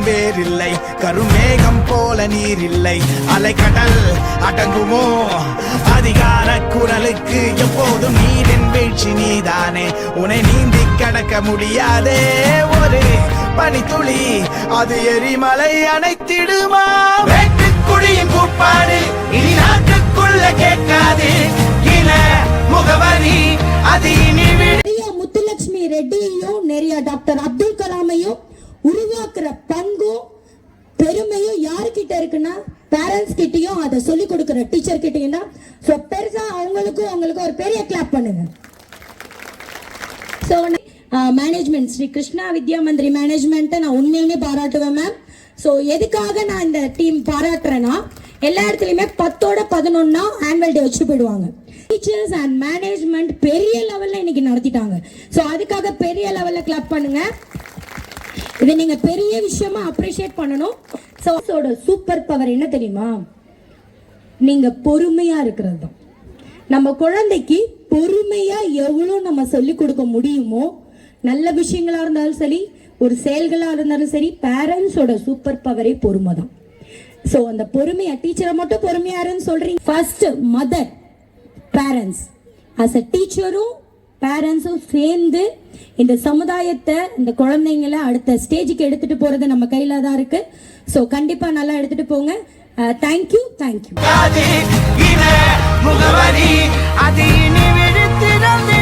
வேறில்லை, கருமேகம் போல நீர் இல்லை, அலைக்கடல் அடங்குமோ அதிகார குரலுக்கு? எப்போதும் நீரின் வீழ்ச்சி நீதானே, உன்னை நீந்தி கடக்க முடியாதே ஒரு பனித்துளி, அது எரிமலை அணைத்திடுமா? வேட்டுக்குழியின் கூப்பாடு இனி நாட்டுக்குள்ள கேட்காது, இன முகவரி அது இனி முத்துலட்சுமி ரெட்டியையும் நிறைய டாக்டர் அப்துல் கலாமையும் உருவாக்குற பங்கும் பெருமையும் யாருக்கிட்ட இருக்குன்னா பேரண்ட்ஸ் கிட்டயும், அதை சொல்லிக் கொடுக்கிற டீச்சர் கிட்டயும் தான். ஸோ பெருசா அவங்களுக்கும் ஒரு பெரிய கிளாப் பண்ணுங்க. ஸோ மேனேஜ்மெண்ட் ஸ்ரீ கிருஷ்ணா வித்யா மந்திரி மேனேஜ்மெண்ட்டை நான் உண்மையுமே பாராட்டுவேன் மேம். ஸோ எதுக்காக நான் இந்த டீம் பாராட்டுறேன்னா, எல்லா இடத்துலையுமே 10ஓட 11 ஆனுவல் டே வச்சுட்டு போயிடுவாங்க. டீச்சர்ஸ் அண்ட் மேனேஜ்மெண்ட் பெரிய லெவலில் இன்னைக்கு நடத்திட்டாங்க. ஸோ அதுக்காக பெரிய லெவலில் கிளப் பண்ணுங்க. இதை நீங்க பெரிய விஷயமா அப்ரிஷியேட் பண்ணணும். ஸோ சூப்பர் பவர் என்ன தெரியுமா? நீங்க பொறுமையா இருக்கிறது தான். நம்ம குழந்தைக்கு பொறுமையா எவ்வளோ நம்ம சொல்லிக் கொடுக்க முடியுமோ, நல்ல விஷயங்களா இருந்தாலும் சரி, ஒரு செயல்களா இருந்தாலும் சரி, பேரண்ட்ஸோட சூப்பர் பவரே பொறுமை தான். ஸோ அந்த பொறுமையா, டீச்சரை மட்டும் பொறுமையா இருன்னு சொல்றீங்க. First mother, parents, as a டீச்சரும் பேரண்ட்ஸும் சேர்ந்து இந்த சமுதாயத்தை, இந்த குழந்தைங்களை அடுத்த ஸ்டேஜுக்கு எடுத்துட்டு போறது நம்ம கையில தான் இருக்கு. ஸோ கண்டிப்பா நல்லா எடுத்துட்டு போங்க. தேங்க்யூ. முகவரி அது இனி விடுத்திடவே